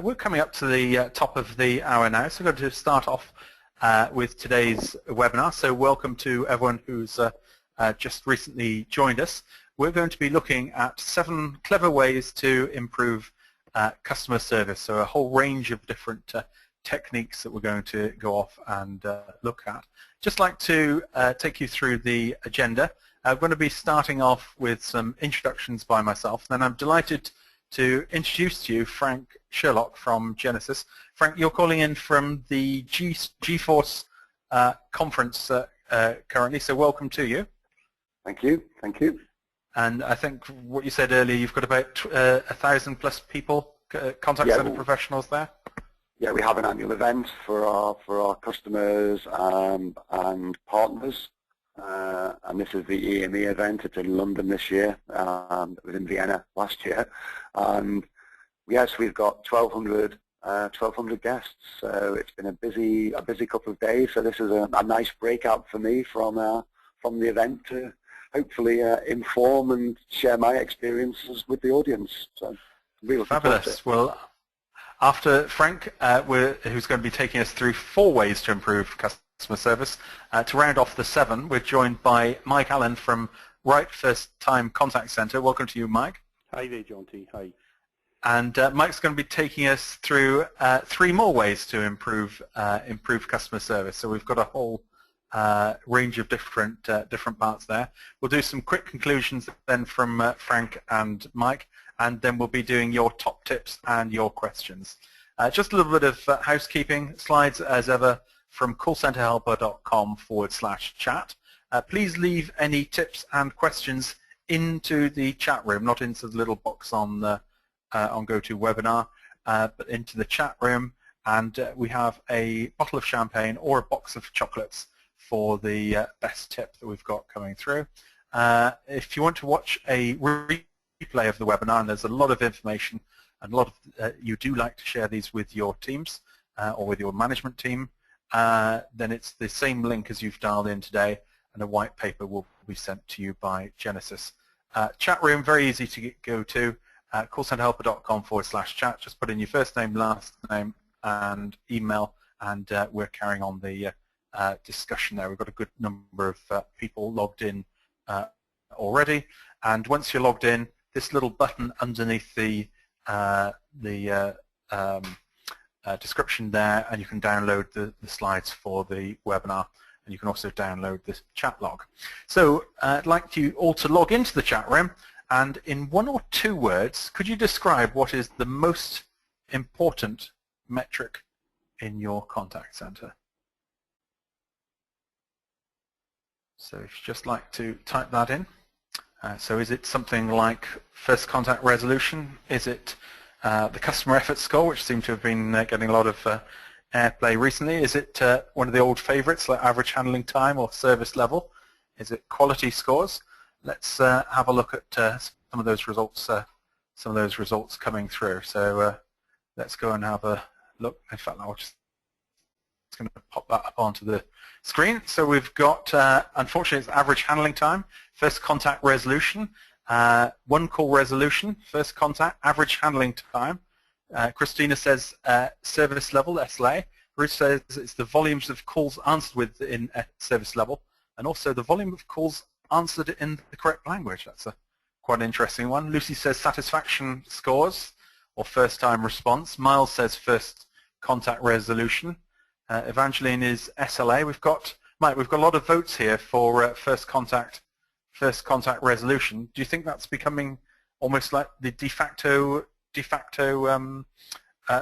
We're coming up to the top of the hour now, so we're going to start off with today's webinar. So welcome to everyone who's just recently joined us. We're going to be looking at 7 clever ways to improve customer service, so a whole range of different techniques that we're going to go off and look at. Just like to take you through the agenda. I'm going to be starting off with some introductions by myself, then I'm delighted to introduce to you Frank Sherlock from Genesis. Frank, you're calling in from the GeForce conference currently, so welcome to you. Thank you. Thank you. And I think what you said earlier, you've got about 1,000 plus people, contact center professionals there. Yeah, we have an annual event for our customers and partners, and this is the EME event. It's in London this year. It was in Vienna last year, and yes, we've got 1,200 guests. So it's been a busy couple of days. So this is a nice breakout for me from the event to hopefully inform and share my experiences with the audience. So really fabulous. Well, after Frank, who's going to be taking us through 4 ways to improve customer service, to round off the 7, we're joined by Mike Allen from Right First Time Contact Center. Welcome to you, Mike. Hi there, John T. Hi. And Mike's going to be taking us through 3 more ways to improve customer service. So we've got a whole range of different parts there. We'll do some quick conclusions then from Frank and Mike, and then we'll be doing your top tips and your questions. Just a little bit of housekeeping slides as ever from callcenterhelper.com/chat. Please leave any tips and questions into the chat room, not into the little box on GoToWebinar, but into the chat room. And we have a bottle of champagne or a box of chocolates for the best tip that we've got coming through. If you want to watch a replay of the webinar, and there's a lot of information, and a lot of you do like to share these with your teams or with your management team, then it's the same link as you've dialed in today, and a white paper will be sent to you by Genesis. Chat room, very easy to go to, callcenterhelper.com/chat. Just put in your first name, last name, and email, and we're carrying on the discussion there. We've got a good number of people logged in already, and once you're logged in, this little button underneath the description there, and you can download the slides for the webinar, and you can also download the chat log. So I'd like you all to log into the chat room, and in 1 or 2 words, could you describe what is the most important metric in your contact center? So if you just like to type that in. So is it something like first contact resolution? Is it the customer effort score, which seemed to have been getting a lot of airplay recently? Is it one of the old favorites like average handling time or service level? Is it quality scores? Let's have a look at some of those results coming through. So let's go and have a look. In fact, I'll just going to pop that up onto the screen. So we've got, unfortunately, it's average handling time, first contact resolution, 1 call resolution, first contact, average handling time. Christina says service level, SLA. Ruth says it's the volumes of calls answered with in service level, and also the volume of calls answered in the correct language. That's a quite an interesting one. Lucy says satisfaction scores or first time response. Miles says first contact resolution. Evangeline is SLA. Mike, we've got a lot of votes here for first contact resolution. Do you think that's becoming almost like the de facto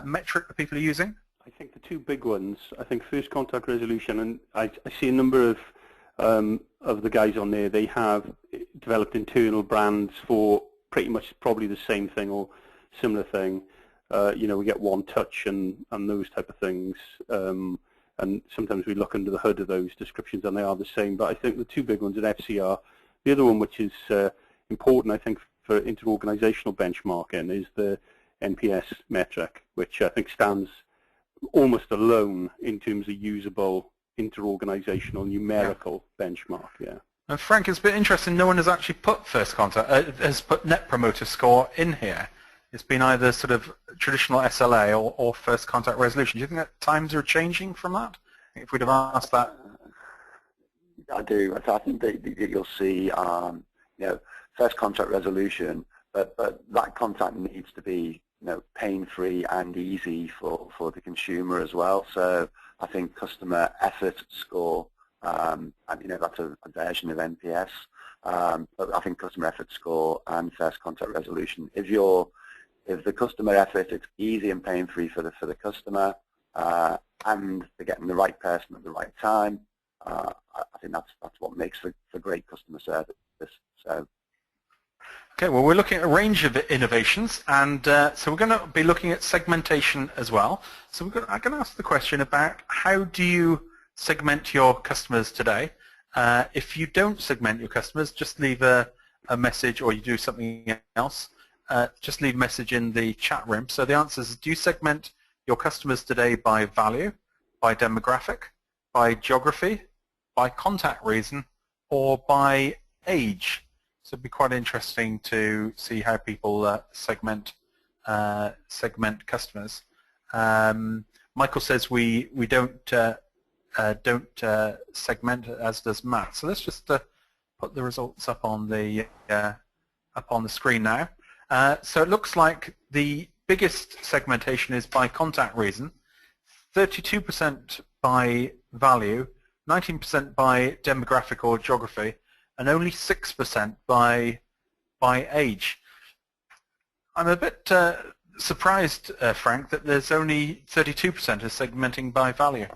metric that people are using? I think the 2 big ones. I think first contact resolution, and I see a number of the guys on there. They have developed internal brands for pretty much probably the same thing or similar thing. You know, we get one touch and those type of things, and sometimes we look under the hood of those descriptions and they are the same. But I think the 2 big ones are FCR. The other one, which is important, I think, for interorganizational benchmarking, is the NPS metric, which I think stands almost alone in terms of usable interorganizational numerical benchmark. Yeah. And Frank, it's a bit interesting. No one has actually put first contact, has put Net Promoter Score in here. It's been either sort of traditional SLA or first contact resolution. Do you think that times are changing from that? If we'd have asked that. I do. I think that you'll see, first contact resolution, but that contact needs to be, pain-free and easy for the consumer as well. So I think customer effort score, and that's a version of NPS. But I think customer effort score and first contact resolution. If the customer effort, it's easy and pain-free for the customer, and they're getting the right person at the right time, I think that's what makes for great customer service. So. Okay, well, we're looking at a range of innovations, and so we're going to be looking at segmentation as well. So I'm going to ask the question about how do you segment your customers today? If you don't segment your customers, just leave a message, or you do something else. Just leave a message in the chat room. So the answer is, do you segment your customers today by value, by demographic, by geography, by contact reason, or by age? So it'd be quite interesting to see how people segment customers. Michael says we don't segment, as does Matt. So let's just put the results up on the screen now. So it looks like the biggest segmentation is by contact reason, 32% by value, 19% by demographic or geography, and only 6% by age. I'm a bit surprised, Frank, that there's only 32% is segmenting by value.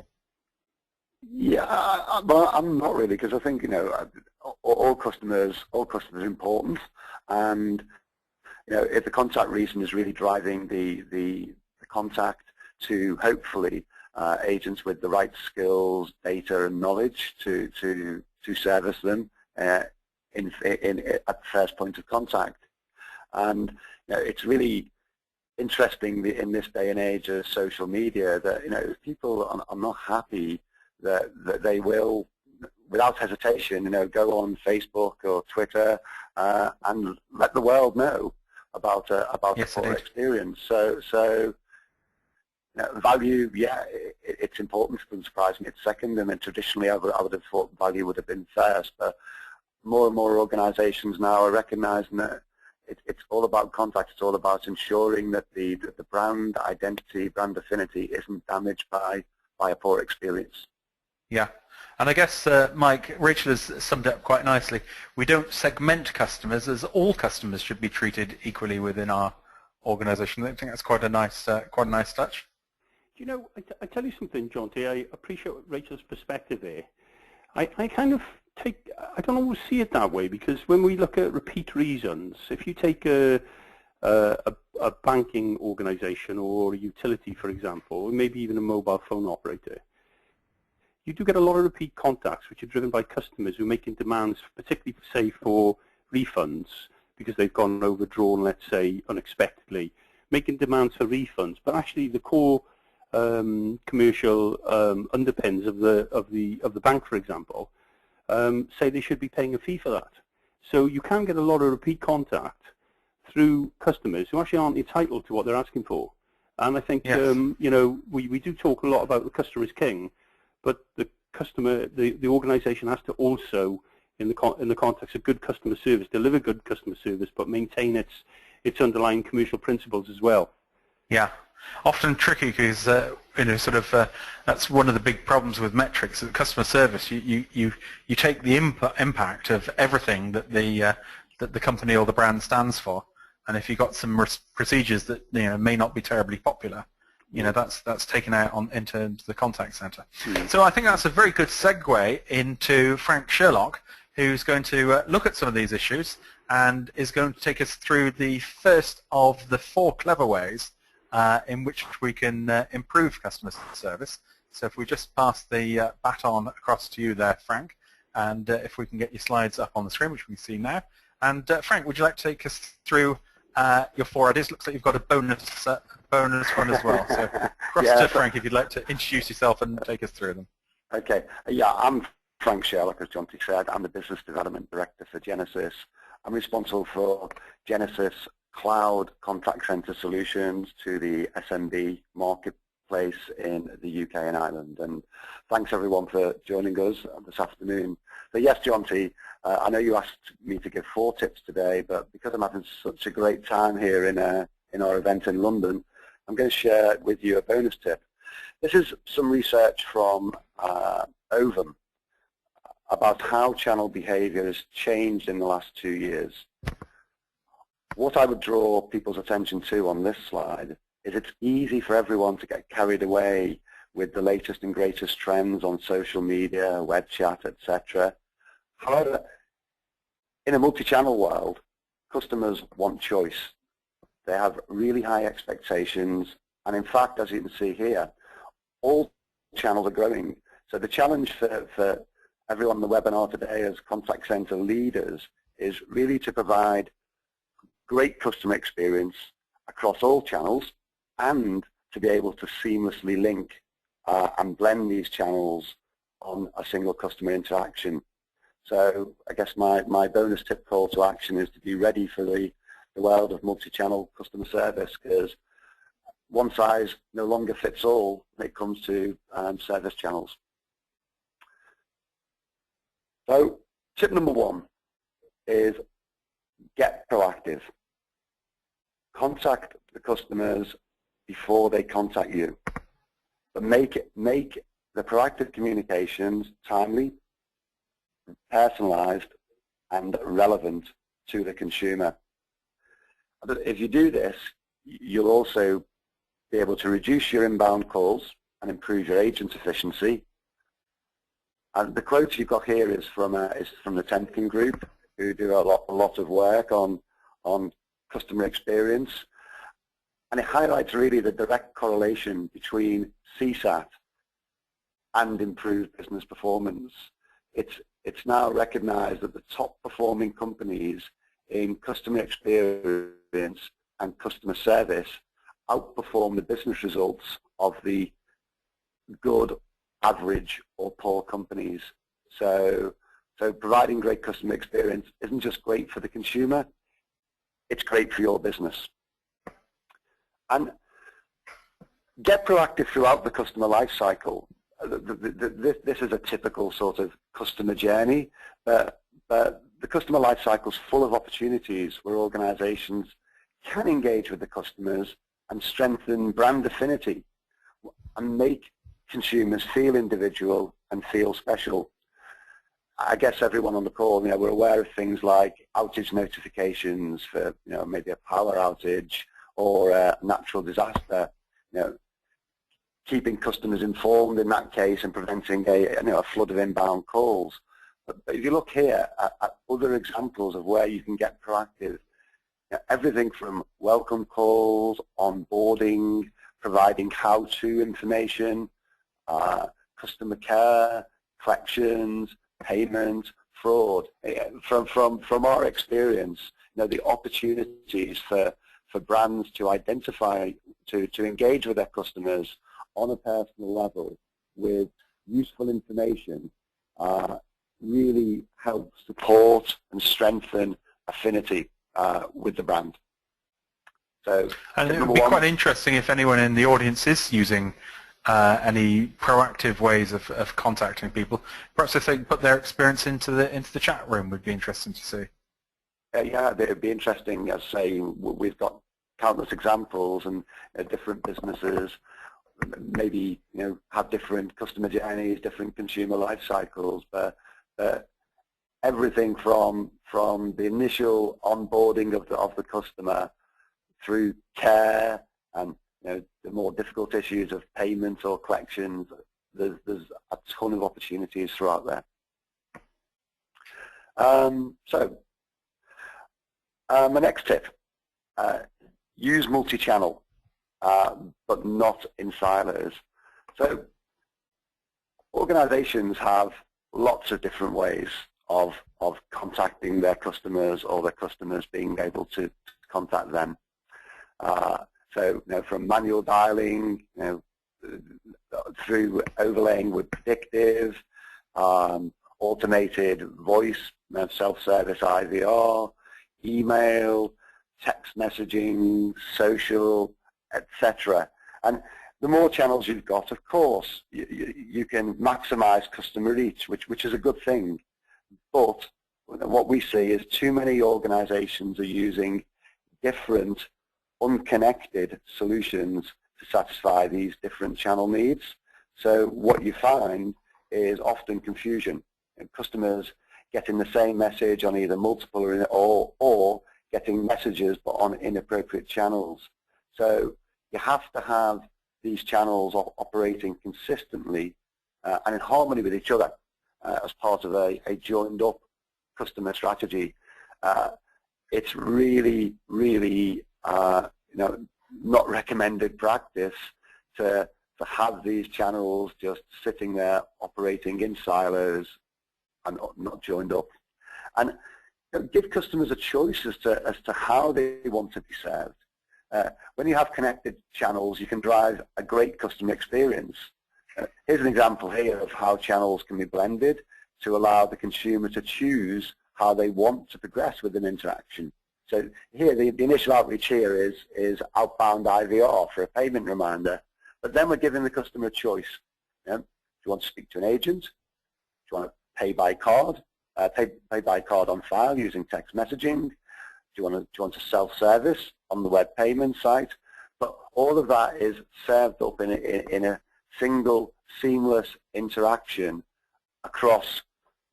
Yeah, but I'm not really, because I think all customers are important, and if the contact reason is really driving the contact to hopefully agents with the right skills, data, and knowledge to service them at the first point of contact. And it's really interesting in this day and age of social media that if people are not happy, that they will, without hesitation, go on Facebook or Twitter and let the world know about Yes, the poor experience. So value, yeah, it's important. It doesn't surprise me. It's second, and then traditionally I would have thought value would have been first. But more and more organisations now are recognising that it's all about contact. It's all about ensuring that the brand identity, brand affinity isn't damaged by a poor experience. Yeah, and I guess, Mike, Rachel has summed it up quite nicely. We don't segment customers, as all customers should be treated equally within our organisation. I think that's quite a nice touch. I tell you something, John T. I appreciate Rachel's perspective there. I kind of I don't always see it that way, because when we look at repeat reasons, if you take a banking organisation or a utility, for example, or maybe even a mobile phone operator, you do get a lot of repeat contacts which are driven by customers who are making demands, particularly, say, for refunds, because they've gone overdrawn, let's say, unexpectedly, making demands for refunds. But actually the core commercial underpins of the bank, for example, say they should be paying a fee for that. So you can get a lot of repeat contact through customers who actually aren't entitled to what they're asking for. And I think, yes, we do talk a lot about the customer is king, but the customer, the organisation has to also, in the context of good customer service, deliver good customer service, but maintain its underlying commercial principles as well. Yeah, often tricky, because that's one of the big problems with metrics. At customer service, you take the impact of everything that the company or the brand stands for, and if you've got some procedures that may not be terribly popular, that's taken out in terms of the contact center. So I think that's a very good segue into Frank Sherlock, who's going to look at some of these issues and is going to take us through the first of the 4 clever ways in which we can improve customer service. So if we just pass the baton across to you there, Frank, and if we can get your slides up on the screen, which we can see now. And Frank, would you like to take us through your 4 ideas? Looks like you've got a bonus one as well. So across to Frank, if you'd like to introduce yourself and take us through them. Okay. Yeah, I'm Frank Sherlock, as John T. said. I'm the Business Development Director for Genesis. I'm responsible for Genesis cloud contact center solutions to the SMB marketplace in the UK and Ireland. And thanks everyone for joining us this afternoon. So yes, John T, I know you asked me to give 4 tips today, but because I'm having such a great time here in our event in London, I'm going to share with you a bonus tip. This is some research from Ovum about how channel behavior has changed in the last 2 years. What I would draw people's attention to on this slide is it's easy for everyone to get carried away with the latest and greatest trends on social media, web chat, etc. However, in a multi-channel world, customers want choice. They have really high expectations, and in fact, as you can see here, all channels are growing. So the challenge for everyone on the webinar today as contact center leaders is really to provide great customer experience across all channels and to be able to seamlessly link and blend these channels on a single customer interaction. So I guess my bonus tip call to action is to be ready for the world of multi-channel customer service, because one size no longer fits all when it comes to service channels. So tip number 1 is get proactive. Contact the customers before they contact you, but make the proactive communications timely, personalized, and relevant to the consumer. If you do this, you'll also be able to reduce your inbound calls and improve your agent efficiency. And the quote you've got here is from the Temkin Group, who do a lot of work on customer experience, and it highlights really the direct correlation between CSAT and improved business performance. It's now recognized that the top performing companies in customer experience and customer service outperform the business results of the good, average, or poor companies. So providing great customer experience isn't just great for the consumer, it's great for your business. And get proactive throughout the customer life cycle. This is a typical sort of customer journey, but the customer life cycle is full of opportunities where organizations can engage with the customers and strengthen brand affinity and make consumers feel individual and feel special. I guess everyone on the call, we're aware of things like outage notifications for, maybe a power outage or a natural disaster. Keeping customers informed in that case and preventing a flood of inbound calls. But if you look here at other examples of where you can get proactive, everything from welcome calls, onboarding, providing how-to information, customer care, collections, payment, fraud. From our experience, the opportunities for brands to identify, to engage with their customers on a personal level with useful information really help support and strengthen affinity with the brand. So, and it would be quite interesting if anyone in the audience is using any proactive ways of contacting people. Perhaps if they put their experience into the chat room, would be interesting to see. Yeah, it would be interesting. As I say, we've got countless examples, and different businesses maybe have different customer journeys, different consumer life cycles, but everything from the initial onboarding of the customer through care and the more difficult issues of payment or collections, there's a ton of opportunities throughout there. So my next tip, use multi-channel, but not in silos. So organizations have lots of different ways of contacting their customers, or their customers being able to contact them. So from manual dialing, through overlaying with predictive, automated voice, self-service IVR, email, text messaging, social, etc. And the more channels you've got, of course, you can maximize customer reach, which is a good thing. But what we see is too many organizations are using different unconnected solutions to satisfy these different channel needs. So what you find is often confusion. Customers getting the same message on either multiple or getting messages but on inappropriate channels. So you have to have these channels operating consistently and in harmony with each other as part of a joined up customer strategy. It's really, really not recommended practice to have these channels just sitting there operating in silos and not joined up. And give customers a choice as to how they want to be served. When you have connected channels, you can drive a great customer experience. Here's an example here of how channels can be blended to allow the consumer to choose how they want to progress with an interaction. So here, the initial outreach here is outbound IVR for a payment reminder, but then we're giving the customer a choice. Do you want to speak to an agent? Do you want to pay by card? Pay by card on file using text messaging? Do you want to self-service on the web payment site? But all of that is served up in a single seamless interaction across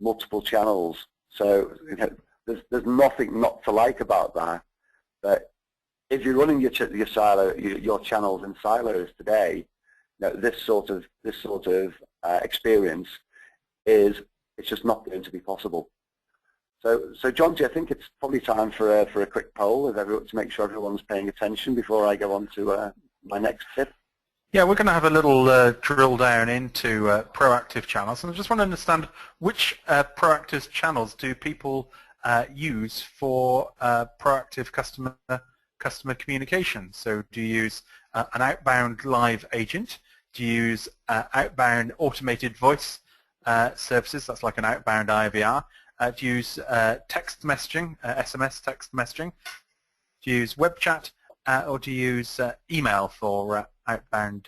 multiple channels. So there's nothing not to like about that. But if you're running your channels in silos today, this sort of experience it's just not going to be possible. So John, I think it's probably time for a quick poll to make sure everyone's paying attention before I go on to my next tip. Yeah, we're going to have a little drill down into proactive channels, and I just want to understand which proactive channels do people use for proactive customer communication. So do you use an outbound live agent? Do you use outbound automated voice services? That's like an outbound IVR. Do you use text messaging, SMS text messaging? Do you use web chat, or do you use email for outbound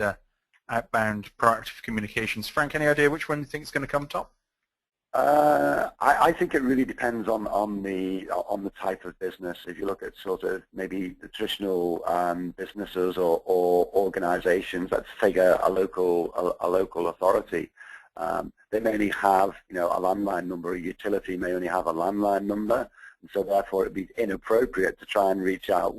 proactive communications? Frank, any idea which one you think is going to come top? I think it really depends on the type of business. If you look at sort of maybe the traditional businesses or organizations, let's take a local authority. They may only have a landline number. A utility may only have a landline number, and so therefore it'd be inappropriate to try and reach out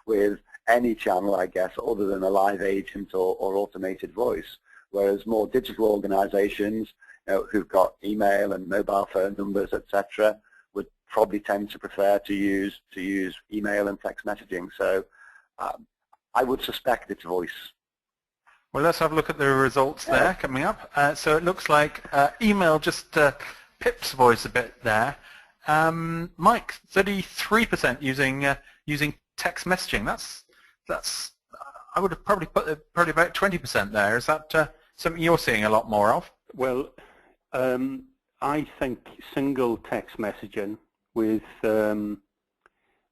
with any channel, I guess, other than a live agent or automated voice. Whereas more digital organizations who've got email and mobile phone numbers, etc., would probably tend to prefer to use email and text messaging. So I would suspect it's voice. Well, let's have a look at the results there coming up. So it looks like email just pips voice a bit there. Mike, 33% using text messaging. That's I would have probably put probably about 20% there. Is that something you're seeing a lot more of? Well, I think single text messaging with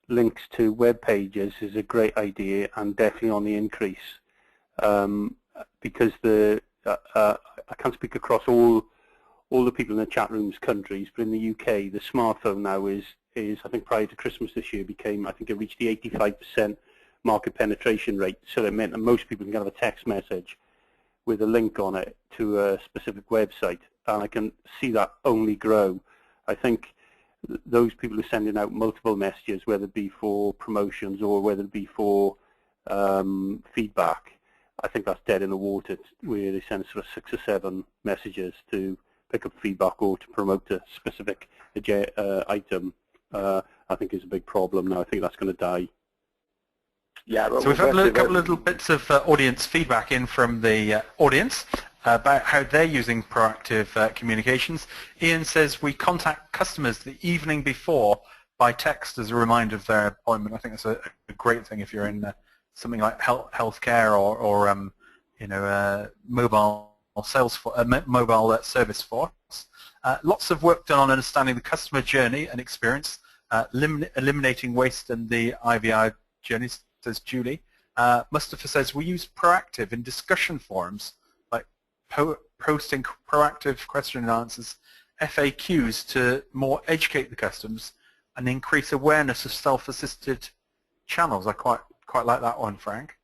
links to web pages is a great idea and definitely on the increase. Because I can't speak across all the people in the chat rooms countries, but in the UK, the smartphone now is I think prior to Christmas this year I think it reached the 85% market penetration rate. So it meant that most people can have a text message with a link on it to a specific website, and I can see that only grow. I think those people who are sending out multiple messages, whether it be for promotions or whether it be for feedback, I think that's dead in the water, where they send sort of 6 or 7 messages to pick up feedback or to promote a specific item. I think is a big problem now. I think that's going to die. Yeah. So we've had a couple of little bits of audience feedback in from the audience about how they're using proactive communications. Ian says we contact customers the evening before by text as a reminder of their appointment. I think that's a great thing if you're in something like healthcare or mobile service force. Lots of work done on understanding the customer journey and experience eliminating waste and the IVR journeys, says Julie. Mustafa says, we use proactive in discussion forums, like posting proactive question and answers, FAQs to more educate the customers and increase awareness of self-assisted channels. I quite like that one, Frank.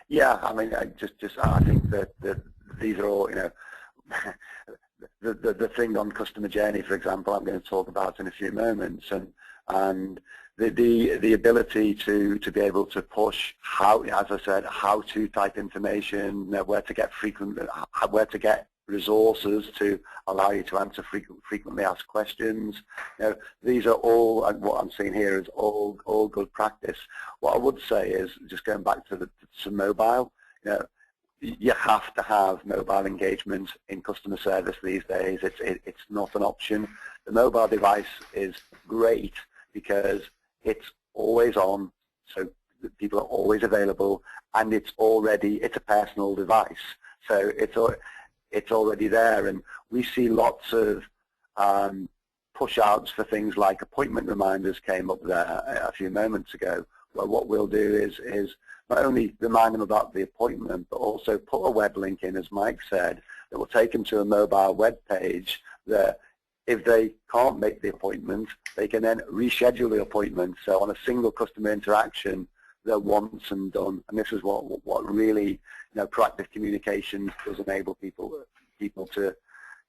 Yeah, I mean, I think that these are all, the thing on customer journey, for example, I'm going to talk about in a few moments, and the ability to be able to push how, as I said, how to type information, where to get resources to allow you to answer frequently asked questions. These are all, and what I'm seeing here is all good practice. What I would say is, just going back to the mobile, you have to have mobile engagement in customer service these days. It's not an option. The mobile device is great because it's always on, so people are always available, and it's a personal device, so it's already there. And we see lots of push outs for things like appointment reminders came up there a few moments ago, where what we'll do is not only remind them about the appointment, but also put a web link in, as Mike said, that will take them to a mobile web page that if they can't make the appointment, they can then reschedule the appointment. So on a single customer interaction, they're once and done. And this is what really, proactive communication does enable people to,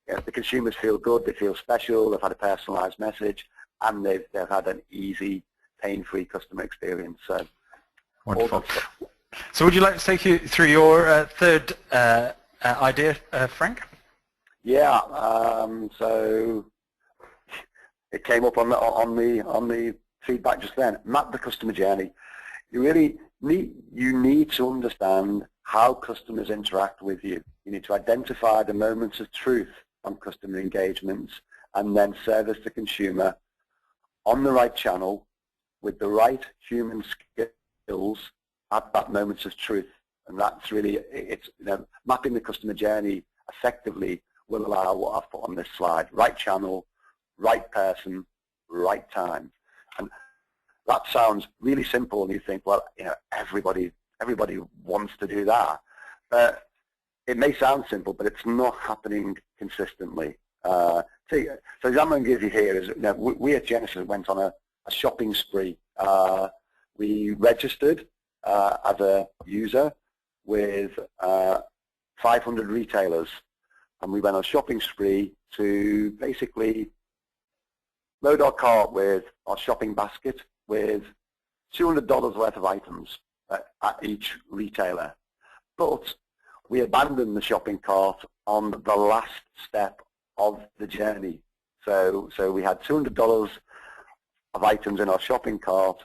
the consumers feel good, they feel special, they've had a personalized message, and they've had an easy, pain-free customer experience. So, wonderful. So would you like to take you through your third idea, Frank? Yeah, so it came up on the feedback just then. Map the customer journey. You need to understand how customers interact with you. You need to identify the moments of truth on customer engagements, and then service the consumer on the right channel with the right human skills at that moment of truth. And that's really, mapping the customer journey effectively will allow what I've put on this slide: right channel, right person, right time. And that sounds really simple, and you think, well, everybody wants to do that. But it may sound simple, but it's not happening consistently. So the example I'm going to give you here is, we at Genesis went on a shopping spree. We registered as a user with 500 retailers, and we went on a shopping spree to basically load our cart with our shopping basket with $200 worth of items at each retailer. But we abandoned the shopping cart on the last step of the journey. So we had $200 of items in our shopping cart,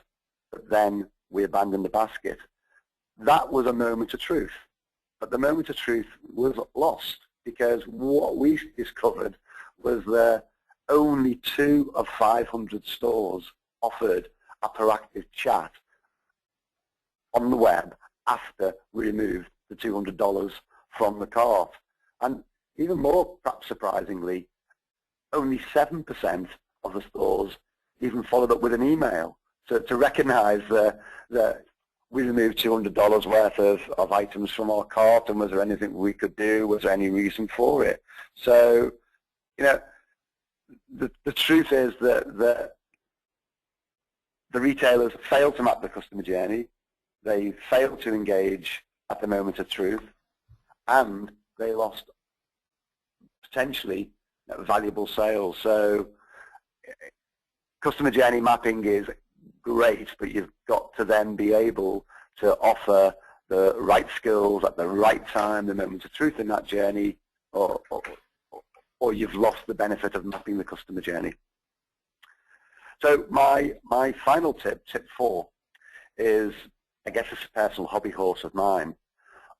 but then we abandoned the basket. That was a moment of truth. But the moment of truth was lost, because what we discovered was that only 2 of 500 stores offered a proactive chat on the web after we removed the $200 from the cart. And even more, perhaps surprisingly, only 7% of the stores even followed up with an email to recognize that we removed $200 worth of items from our cart, and was there anything we could do? Was there any reason for it? So, the truth is that the retailers failed to map the customer journey, they failed to engage at the moment of truth, and they lost potentially valuable sales. So customer journey mapping is great, but you've got to then be able to offer the right skills at the right time, the moment of truth in that journey, or you've lost the benefit of mapping the customer journey. So my final tip 4, is, I guess it's a personal hobby horse of mine.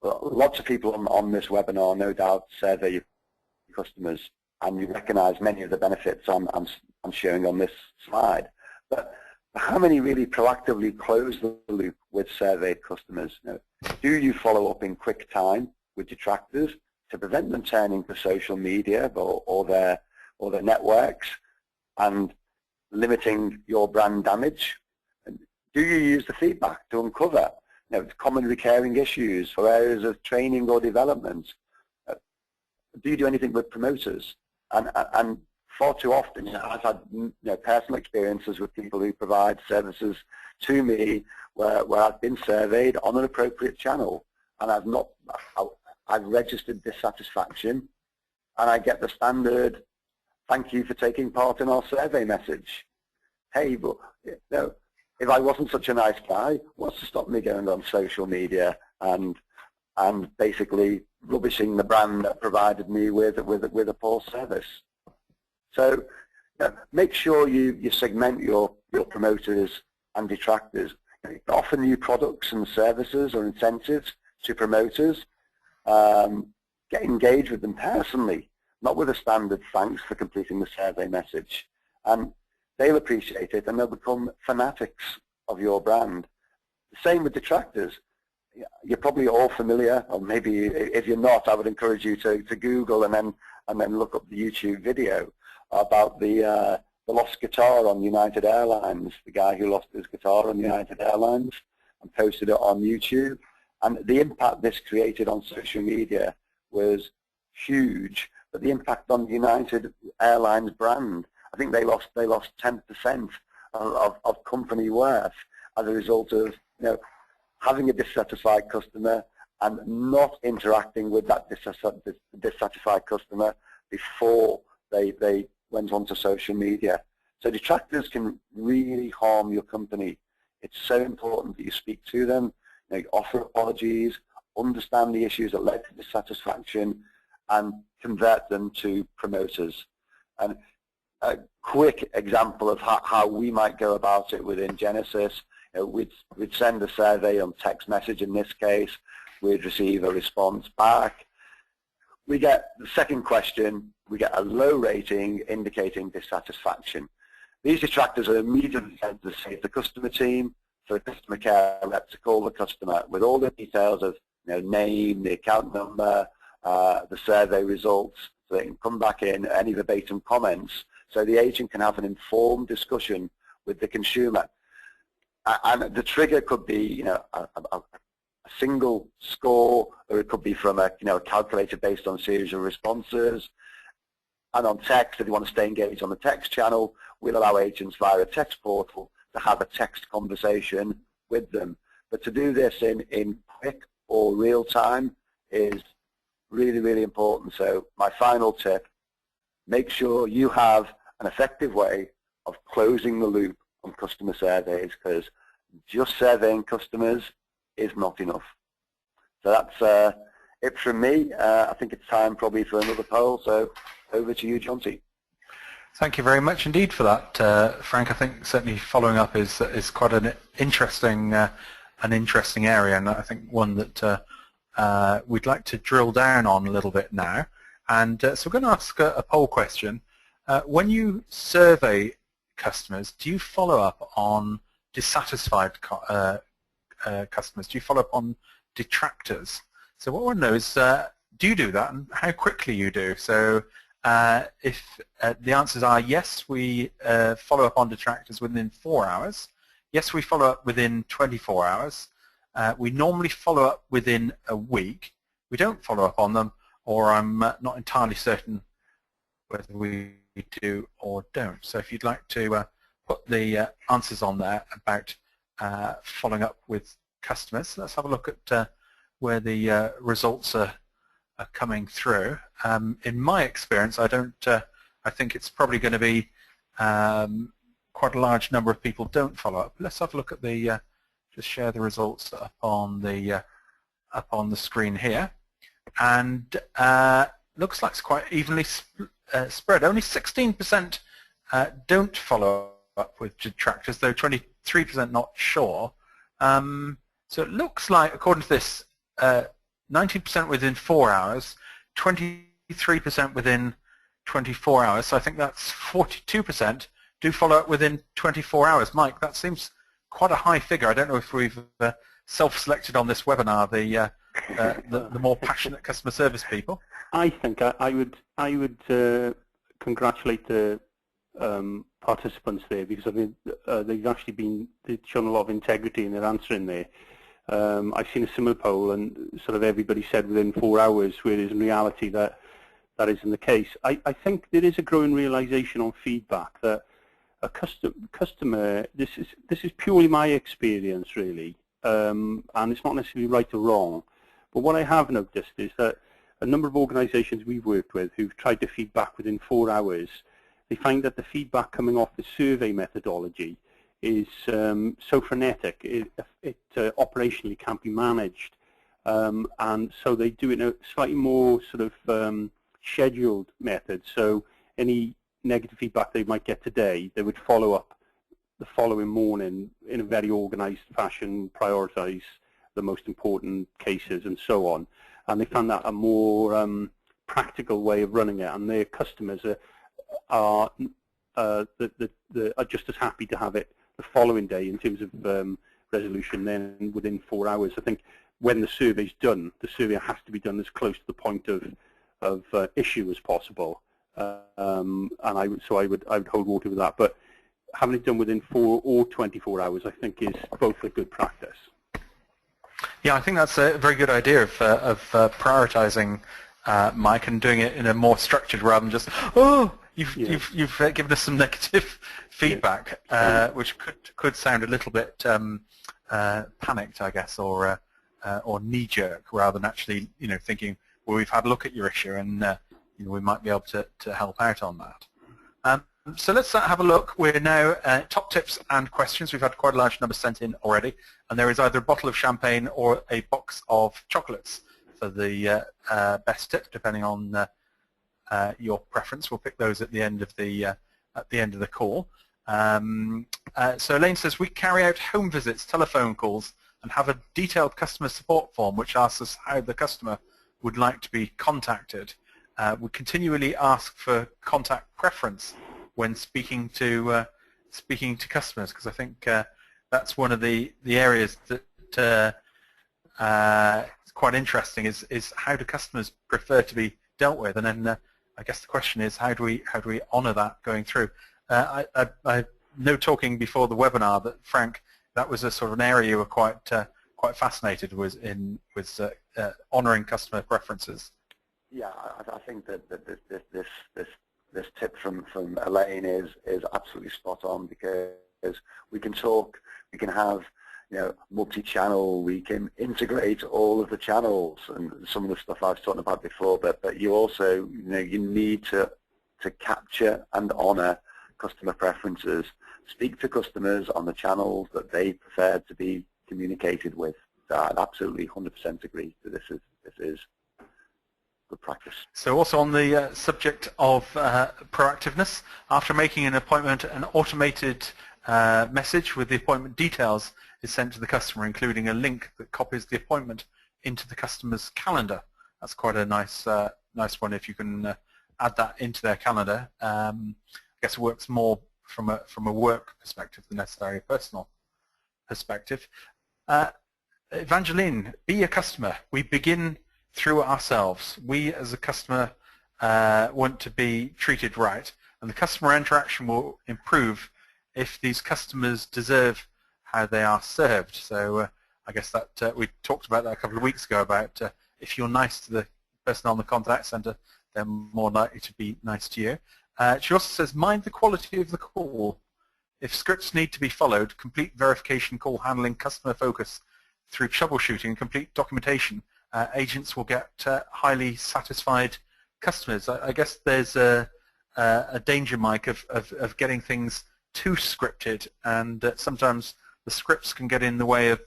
Lots of people on this webinar no doubt survey your customers, and you recognize many of the benefits I'm showing on this slide. But how many really proactively close the loop with surveyed customers? Do you follow up in quick time with detractors to prevent them turning to social media or their networks and limiting your brand damage? Do you use the feedback to uncover common recurring issues or areas of training or development? Do you do anything with promoters? And far too often, I've had personal experiences with people who provide services to me where I've been surveyed on an appropriate channel, and I've registered dissatisfaction, and I get the standard, "Thank you for taking part in our survey" message. Hey, but if I wasn't such a nice guy, what's to stop me going on social media and basically rubbishing the brand that provided me with a poor service? So make sure you segment your promoters and detractors. Offer new products and services or incentives to promoters. Get engaged with them personally, not with a standard "thanks for completing the survey" message. And they'll appreciate it, and they'll become fanatics of your brand. The same with detractors. You're probably all familiar, or maybe if you're not, I would encourage you to Google and then look up the YouTube video about the lost guitar on United Airlines, the guy who lost his guitar on United Airlines and posted it on YouTube. And the impact this created on social media was huge, but the impact on United Airlines brand, I think they lost 10% of company worth as a result of having a dissatisfied customer and not interacting with that dissatisfied customer before they went onto social media. So detractors can really harm your company. It's so important that you speak to them, offer apologies, understand the issues that led to dissatisfaction, and convert them to promoters. And a quick example of how we might go about it within Genesis, we'd send a survey on text message in this case, we'd receive a response back. We get the second question, we get a low rating indicating dissatisfaction. These detractors are immediately sent to save the customer team, for the customer care rep to call the customer with all the details of name, the account number, the survey results, so they can come back in, any verbatim comments, so the agent can have an informed discussion with the consumer. And the trigger could be a single score, or it could be from a calculator based on a series of responses. And on text, if you want to stay engaged on the text channel, we'll allow agents via a text portal to have a text conversation with them. But to do this in quick or real time is really, really important. So my final tip, make sure you have an effective way of closing the loop on customer surveys, because just surveying customers is not enough. So that's it from me. I think it's time probably for another poll, so over to you, Jonty. Thank you very much indeed for that, Frank. I think certainly following up is quite an interesting area, and I think one that we'd like to drill down on a little bit now. And so we're going to ask a poll question. When you survey customers, do you follow up on dissatisfied customers? Do you follow up on detractors? So what I want to know is, do you do that, and how quickly you do? So if the answers are yes, we follow up on detractors within 4 hours. Yes, we follow up within 24 hours. We normally follow up within a week. We don't follow up on them, or I'm not entirely certain whether we do or don't. So if you'd like to put the answers on there about following up with customers, let's have a look at where the results are coming through. In my experience, I think it's probably going to be quite a large number of people don't follow up. Let's have a look at the just share the results up on the screen here, and looks like it's quite evenly spread. Only 16% don't follow up with detractors, though 23% not sure. So it looks like, according to this, 19% within 4 hours, 23% within 24 hours. So I think that's 42% do follow up within 24 hours. Mike, that seems quite a high figure. I don't know if we've self-selected on this webinar the more passionate customer service people. I think I would congratulate the participants there, because I mean they've shown a lot of integrity in their answering there. I've seen a similar poll, and sort of everybody said within 4 hours, whereas in reality that isn't the case. I think there is a growing realization on feedback that a customer, this is purely my experience really, and it's not necessarily right or wrong, but what I have noticed is that a number of organizations we've worked with who've tried to feedback within 4 hours, they find that the feedback coming off the survey methodology is so frenetic, it operationally can't be managed, and so they do it in a slightly more sort of scheduled method. So any negative feedback they might get today, they would follow up the following morning in a very organized fashion, prioritize the most important cases and so on. And they found that a more practical way of running it, and their customers are just as happy to have it the following day in terms of resolution then within 4 hours. I think when the survey's done, the survey has to be done as close to the point of issue as possible, and I would hold water with that. But having it done within 4 or 24 hours, I think, is both a good practice. Yeah, I think that's a very good idea of prioritizing, Mike, and doing it in a more structured rather than just, oh, you've given us some negative feedback, which could sound a little bit panicked, I guess, or knee-jerk, rather than actually, thinking, well, we've had a look at your issue, and we might be able to help out on that. So let's have a look. We're now top tips and questions. We've had quite a large number sent in already, and there is either a bottle of champagne or a box of chocolates for the best tip, depending on your preference. We'll pick those at the end of the call. So Elaine says, we carry out home visits, telephone calls, and have a detailed customer support form which asks us how the customer would like to be contacted. We continually ask for contact preference when speaking to customers, because I think that's one of the areas that is quite interesting. Is how do customers prefer to be dealt with, and then I guess the question is how do we honour that going through. I know, talking before the webinar, that Frank, that was a sort of an area you were quite fascinated with honouring customer preferences. Yeah, I think that this tip from Elaine is absolutely spot on, because we can talk, we can have multi-channel, we can integrate all of the channels and some of the stuff I was talking about before, but you also you need to capture and honour customer preferences. Speak to customers on the channels that they prefer to be communicated with. So I'd absolutely 100% agree that this is good practice. So also on the subject of proactiveness, after making an appointment, an automated message with the appointment details is sent to the customer, including a link that copies the appointment into the customer's calendar. That's quite a nice one if you can add that into their calendar. I guess it works more from a work perspective than necessarily a personal perspective. Evangeline, be a customer. We begin through ourselves. We as a customer want to be treated right, and the customer interaction will improve if these customers deserve how they are served. So I guess that we talked about that a couple of weeks ago, about if you're nice to the person on the contact center, they're more likely to be nice to you. She also says, mind the quality of the call. If scripts need to be followed, complete verification call handling, customer focus through troubleshooting, complete documentation, agents will get highly satisfied customers. I guess there's a danger, Mike, of getting things too scripted, and sometimes the scripts can get in the way of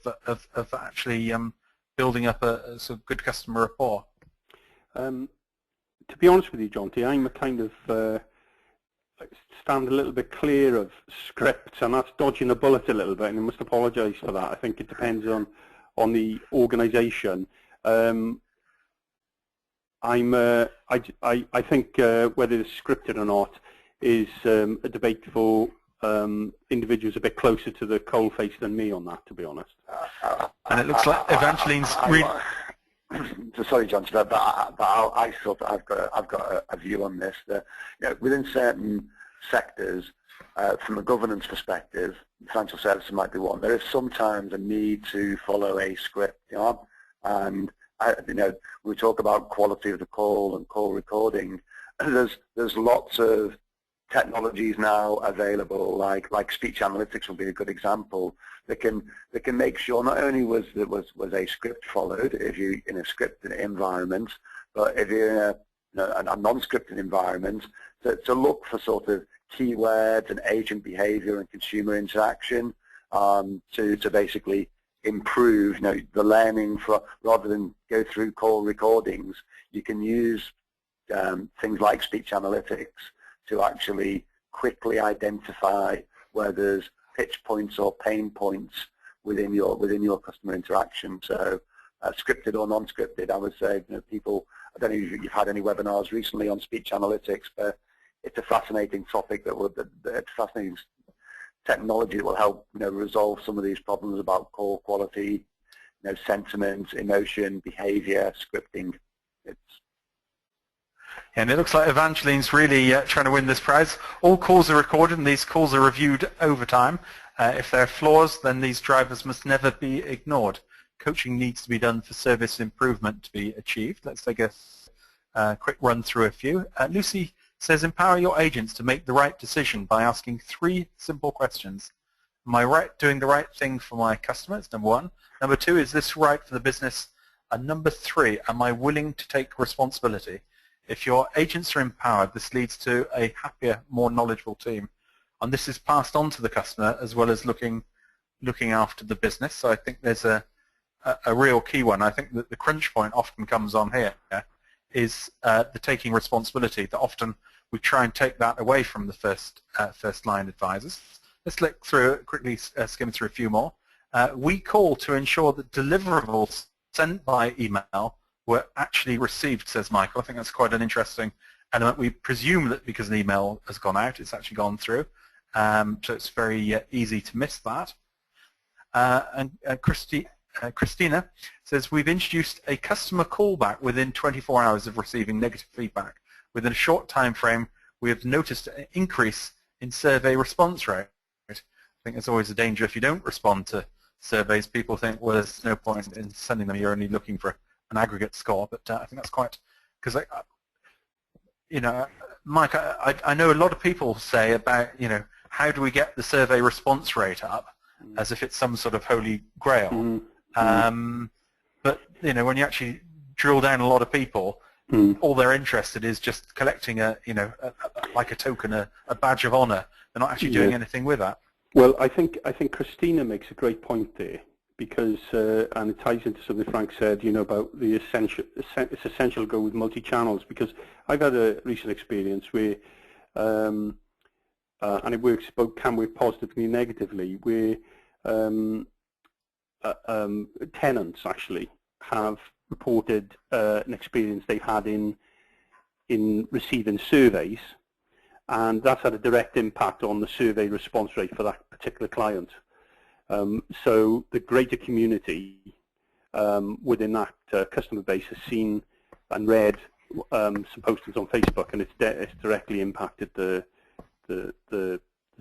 actually building up a sort of good customer rapport. To be honest with you, John T, I'm a kind of stand a little bit clear of scripts, and that's dodging a bullet a little bit, and I must apologise for that. I think it depends on the organisation. I think whether it's scripted or not is a debate for individuals a bit closer to the coalface than me on that, to be honest. And it looks like Evangeline's so sorry, John, but I've got a view on this. That within certain sectors, from a governance perspective, financial services might be one. There is sometimes a need to follow a script, and we talk about quality of the call and call recording. There's lots of technologies now available, like speech analytics would be a good example. That can make sure not only was a script followed if you in a scripted environment, but if you're in a non-scripted environment, to look for sort of keywords and agent behavior and consumer interaction to basically improve the learning rather than go through call recordings. You can use things like speech analytics to actually quickly identify where there's pitch points or pain points within your customer interaction. So scripted or non-scripted, I would say, people, I don't know if you've had any webinars recently on speech analytics, but it's a fascinating topic it's fascinating technology that will help resolve some of these problems about call quality, sentiment, emotion, behavior, scripting. And it looks like Evangeline's really trying to win this prize. All calls are recorded and these calls are reviewed over time. If there are flaws, then these drivers must never be ignored. Coaching needs to be done for service improvement to be achieved. Let's take a quick run through a few. Lucy says, empower your agents to make the right decision by asking 3 simple questions. Am I doing the right thing for my customers? Number 1. Number 2, is this right for the business? And number 3, am I willing to take responsibility? If your agents are empowered, this leads to a happier, more knowledgeable team. And this is passed on to the customer as well as looking after the business. So I think there's a real key one. I think that the crunch point often comes on here is the taking responsibility, that often we try and take that away from the first line advisors. Let's look through, quickly skim through a few more. We call to ensure that deliverables sent by email were actually received, says Michael. I think that's quite an interesting element. We presume that because an email has gone out, it's actually gone through. So it's very easy to miss that. And Christina says, we've introduced a customer callback within 24 hours of receiving negative feedback. Within a short time frame, we have noticed an increase in survey response rate. I think there's always a danger if you don't respond to surveys. People think, well, there's no point in sending them. You're only looking for an aggregate score. But I think that's quite, because, Mike, I know a lot of people say about, how do we get the survey response rate up, as if it's some sort of holy grail. But when you actually drill down a lot of people, all they're interested is just collecting like a token, a badge of honor. They're not actually doing anything with that. Well, I think Christina makes a great point there, because and it ties into something Frank said, about it's essential to go with multi-channels, because I've had a recent experience where and it can work positively and negatively, where tenants actually have reported an experience they've had in receiving surveys, and that's had a direct impact on the survey response rate for that particular client. So the greater community within that customer base has seen and read some postings on Facebook, and it's directly impacted the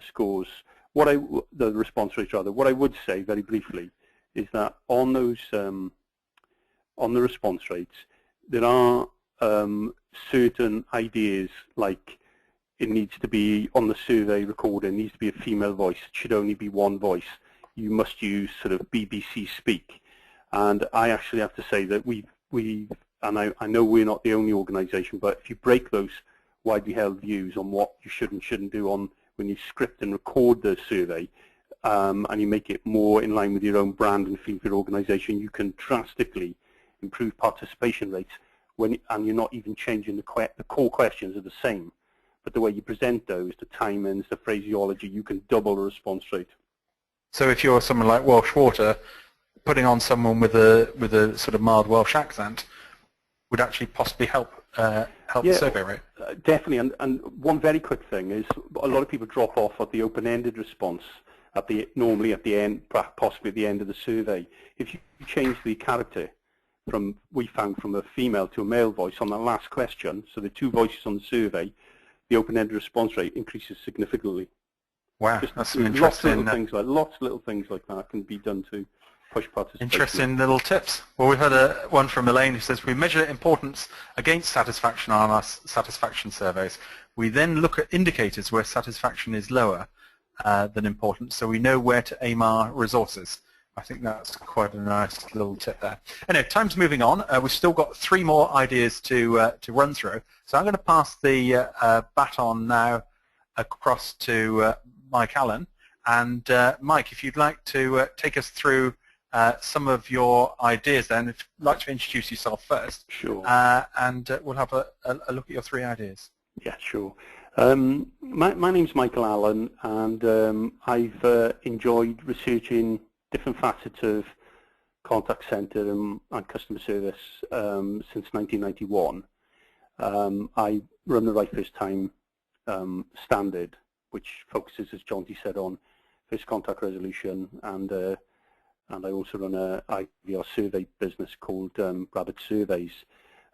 scores. The response rates rather. What I would say very briefly is that on those on the response rates, there are certain ideas, like it needs to be on the survey recording, needs to be a female voice, it should only be one voice, you must use sort of BBC speak. And I actually have to say that and I know we're not the only organisation, but if you break those widely held views on what you should and shouldn't do when you script and record the survey, and you make it more in line with your own brand and feel for your organisation, you can drastically improve participation rates, and you're not even changing the core questions are the same, but the way you present those, the timings, the phraseology, you can double the response rate. So if you're someone like Welsh Water, putting on someone with a sort of mild Welsh accent would actually possibly help the survey rate. Definitely, and one very quick thing is a lot of people drop off at the open-ended response normally at the end, possibly at the end of the survey. If you change the character from a female to a male voice on the last question, so the 2 voices on the survey, the open-ended response rate increases significantly. Wow, Just that's some lots of interesting, little things like that can be done to push participation. interesting little tips. Well, we've had one from Elaine who says, we measure importance against satisfaction on our satisfaction surveys. We then look at indicators where satisfaction is lower than importance, so we know where to aim our resources. I think that's quite a nice little tip there. Anyway, time's moving on. We've still got 3 more ideas to run through. So I'm going to pass the baton now across to Mike Allen. And Mike, if you'd like to take us through some of your ideas then, if you'd like to introduce yourself first. Sure. And we'll have a look at your 3 ideas. Yeah, sure. My name's Michael Allen, and I've enjoyed researching different facets of contact center and customer service since 1991. I run the Right First Time standard, which focuses, as Jonty said, on first contact resolution, and I also run a IVR survey business called Rabbit Surveys.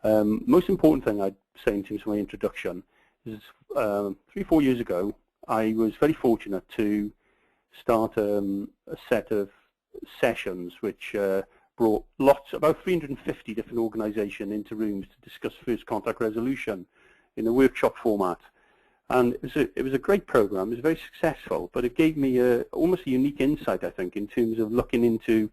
Most important thing I'd say in terms of my introduction is 3-4 years ago, I was very fortunate to start a set of sessions which brought about 350 different organisations into rooms to discuss first contact resolution in a workshop format. And it was a great program. It was very successful, but it gave me almost a unique insight, I think, in terms of looking into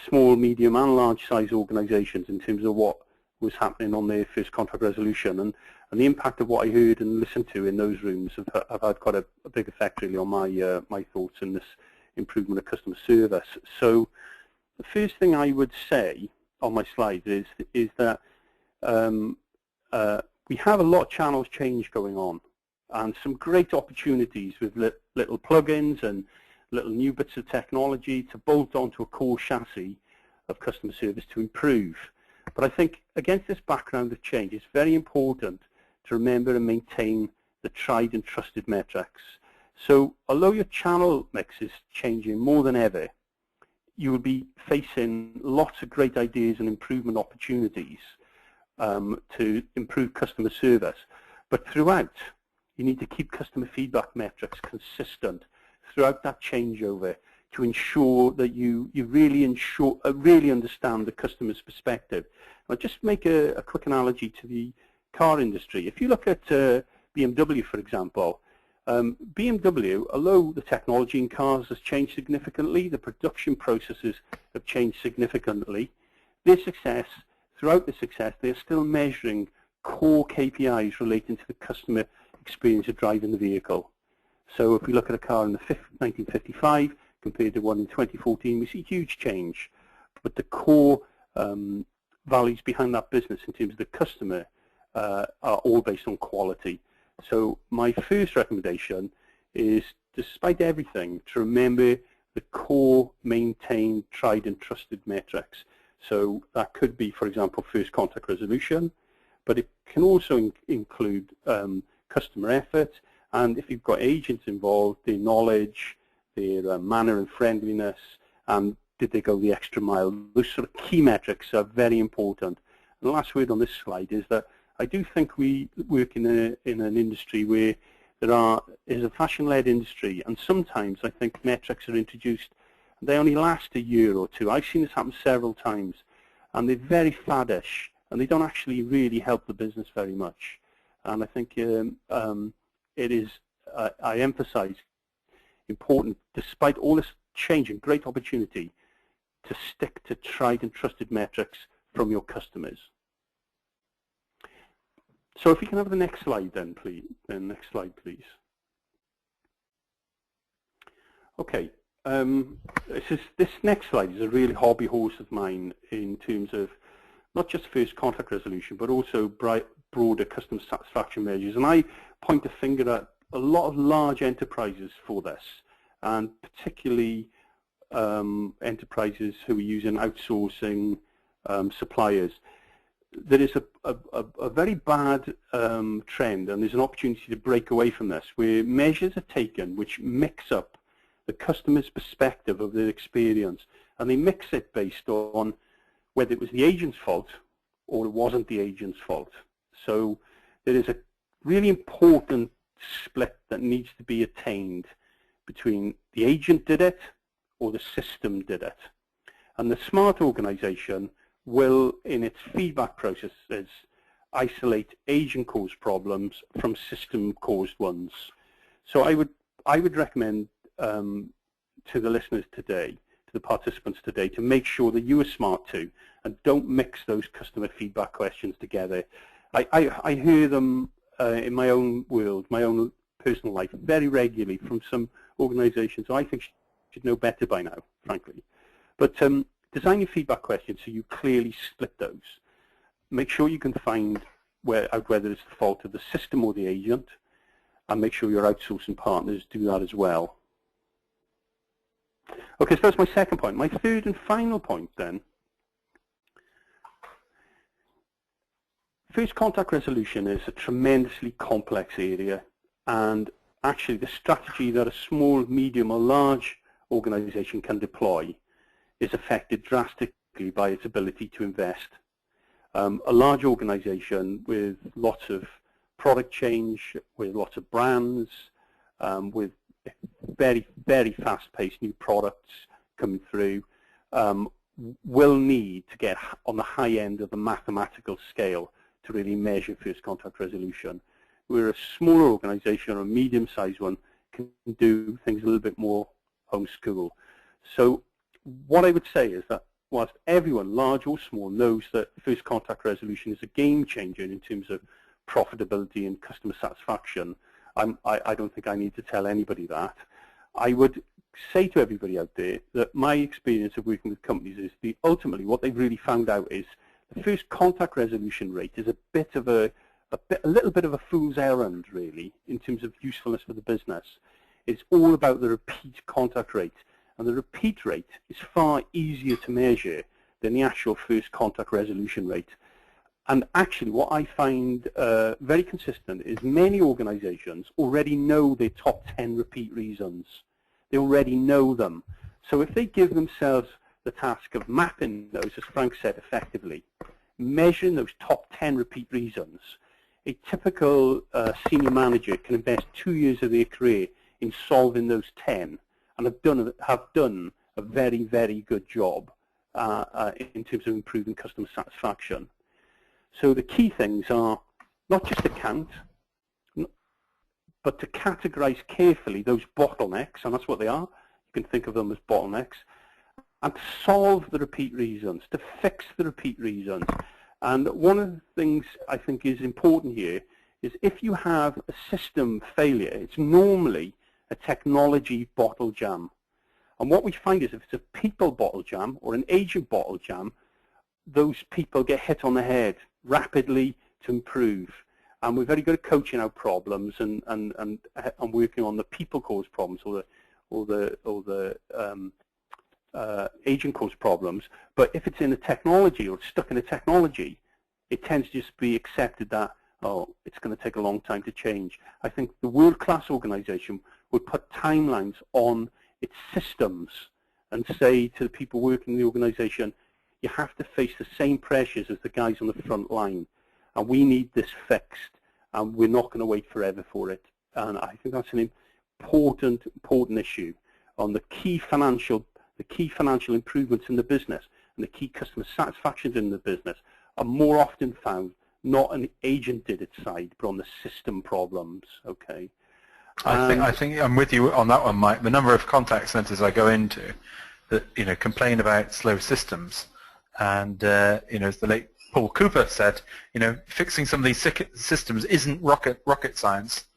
small, medium, and large size organisations in terms of what was happening on their first contact resolution, and the impact of what I heard and listened to in those rooms have had quite a big effect really on my thoughts in this improvement of customer service. So the first thing I would say on my slides is that we have a lot of channels change going on, and some great opportunities with little plugins and little new bits of technology to bolt onto a core chassis of customer service to improve. But I think against this background of change, it's very important to remember and maintain the tried and trusted metrics. So although your channel mix is changing more than ever, you will be facing lots of great ideas and improvement opportunities to improve customer service. But throughout, you need to keep customer feedback metrics consistent throughout that changeover to ensure that you really understand the customer's perspective. I'll just make a quick analogy to the car industry. If you look at BMW, for example, BMW, although the technology in cars has changed significantly, the production processes have changed significantly, throughout their success, they're still measuring core KPIs relating to the customer experience of driving the vehicle. So if we look at a car in 1955 compared to one in 2014, we see huge change. But the core values behind that business in terms of the customer are all based on quality. So my first recommendation is, despite everything, to remember the core, maintained, tried and trusted metrics. So that could be, for example, first contact resolution, but it can also include customer effort, and if you've got agents involved, their knowledge, their manner and friendliness, and did they go the extra mile. Those sort of key metrics are very important. And the last word on this slide is that I do think we work in an industry where is a fashion-led industry, and sometimes I think metrics are introduced and they only last a year or two. I've seen this happen several times, and they're very faddish, and they don't actually really help the business very much. And I think it is, I emphasize, important, despite all this change and great opportunity, to stick to tried and trusted metrics from your customers. So if we can have the next slide then, please. Next slide, please. Okay. This next slide is a really hobby horse of mine in terms of not just first contact resolution, but also broader customer satisfaction measures. And I point the finger at a lot of large enterprises for this, and particularly enterprises who are using outsourcing suppliers. There is a very bad trend, and there's an opportunity to break away from this, where measures are taken which mix up the customer's perspective of their experience, and they mix it based on whether it was the agent's fault or it wasn't the agent's fault. So there is a really important split that needs to be attained between the agent did it or the system did it. And the smart organization will, in its feedback processes, isolate agent-caused problems from system-caused ones. So I would recommend to the listeners today, to the participants today, to make sure that you are smart too, and don't mix those customer feedback questions together. I hear them in my own world, my own personal life, very regularly from some organizations I think should know better by now, frankly. But design your feedback questions so you clearly split those. Make sure you can find out whether it's the fault of the system or the agent, and make sure your outsourcing partners do that as well. Okay, so that's my second point. My third and final point then. First contact resolution is a tremendously complex area, and actually the strategy that a small, medium or large organization can deploy is affected drastically by its ability to invest. A large organization with lots of product change, with lots of brands, with very, very fast-paced new products coming through, will need to get on the high end of the mathematical scale to really measure first contact resolution. Where a smaller organization or a medium-sized one can do things a little bit more homeschool. So what I would say is that whilst everyone, large or small, knows that first contact resolution is a game changer in terms of profitability and customer satisfaction, I don't think I need to tell anybody that. I would say to everybody out there that my experience of working with companies is ultimately what they've really found out is the first contact resolution rate is a little bit of a fool's errand, really, in terms of usefulness for the business. It's all about the repeat contact rate, and the repeat rate is far easier to measure than the actual first contact resolution rate. And actually what I find very consistent is many organizations already know their top 10 repeat reasons. They already know them. So if they give themselves the task of mapping those, as Frank said, effectively, measuring those top 10 repeat reasons, a typical senior manager can invest 2 years of their career in solving those 10 and have done a very, very good job in terms of improving customer satisfaction. So the key things are not just to count, but to categorize carefully those bottlenecks, and that's what they are. You can think of them as bottlenecks, and to solve the repeat reasons, to fix the repeat reasons. And one of the things I think is important here is if you have a system failure, it's normally a technology bottle jam. And what we find is if it's a people bottle jam or an agent bottle jam, those people get hit on the head rapidly to improve. And we're very good at coaching out problems and working on the people caused problems or the agent caused problems. But if it's in a technology or it's stuck in a technology, it tends to just be accepted that, oh, it's going to take a long time to change. I think the world-class organization would put timelines on its systems and say to the people working in the organization, you have to face the same pressures as the guys on the front line, and we need this fixed, and we're not going to wait forever for it. And I think that's an important issue on the key financial improvements in the business and the key customer satisfactions in the business are more often found not on the agent did it side, but on the system problems. Okay. I think I'm with you on that one, Mike. The number of contact centers I go into that complain about slow systems, and as the late Paul Cooper said, fixing some of these systems isn't rocket science,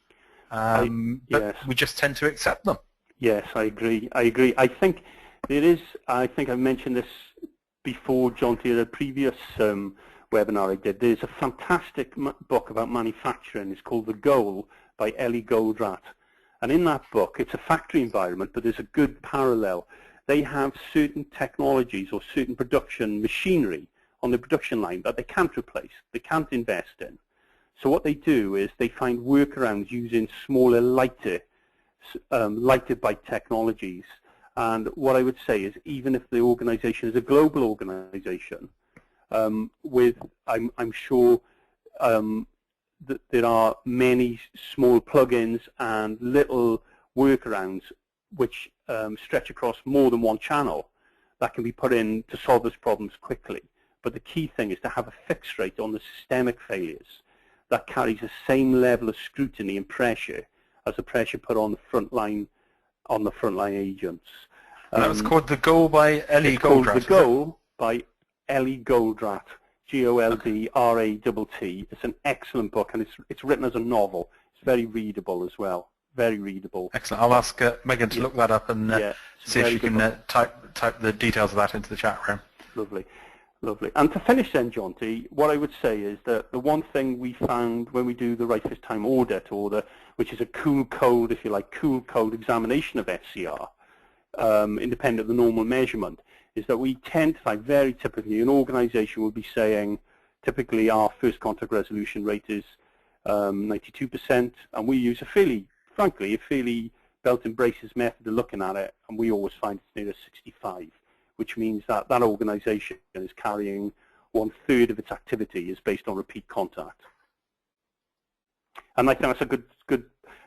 but yes. we just tend to accept them. Yes, I agree. I think there is. I think I mentioned this before, John, to a previous webinar I did. There's a fantastic book about manufacturing. It's called The Goal by Ellie Goldratt. And in that book, it's a factory environment, but there's a good parallel. They have certain technologies or certain production machinery on the production line that they can't replace, they can't invest in. So what they do is they find workarounds using smaller, lighter bite technologies. And what I would say is even if the organization is a global organization, I'm sure that there are many small plugins and little workarounds which stretch across more than one channel that can be put in to solve those problems quickly. But the key thing is to have a fix rate on the systemic failures that carries the same level of scrutiny and pressure as the pressure put on the frontline agents. And that was called The Goal by Ellie Goldratt. The Goal by Ellie Goldratt, Goldrat. It's an excellent book, and it's written as a novel. It's very readable as well. Very readable. Excellent. I'll ask Megan to look that up and see if she can type the details of that into the chat room. Lovely. Lovely. And to finish then, John T, what I would say is that the one thing we found when we do the right first time audit, which is a cool code, if you like, cool code examination of FCR, independent of the normal measurement, is that we tend to find very typically an organization will be saying typically our first contact resolution rate is 92%, and we use a fairly belt and braces method of looking at it, and we always find it's near 65, which means that that organization is carrying 1/3 of its activity is based on repeat contact. And I think that's a good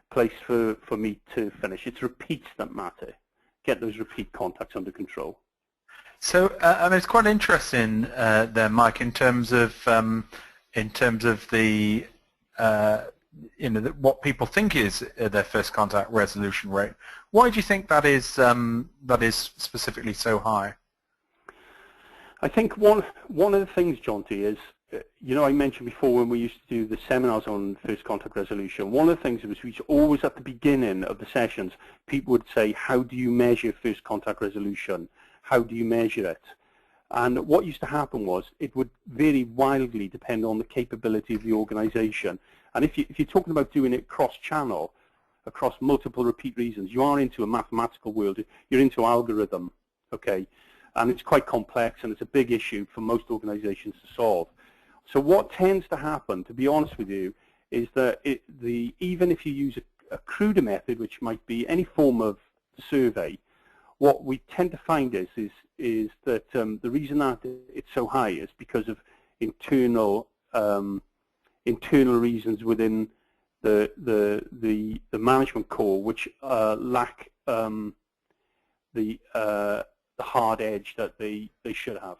place for me to finish. It's repeats that matter. Get those repeat contacts under control. So I mean, it's quite interesting there, Mike, in terms of the what people think is their first contact resolution rate. Why do you think that is specifically so high? I think one of the things, John T, is, I mentioned before when we used to do the seminars on first contact resolution, one of the things was which always at the beginning of the sessions, people would say, how do you measure first contact resolution? How do you measure it? And what used to happen was it would vary wildly depend on the capability of the organization. And if you're talking about doing it cross-channel, across multiple repeat reasons, you are into a mathematical world. You're into algorithm, okay? And it's quite complex, and it's a big issue for most organizations to solve. So what tends to happen, to be honest with you, is that even if you use a cruder method, which might be any form of survey, what we tend to find is that the reason that it's so high is because of internal reasons within the management core, which lack the hard edge that they should have.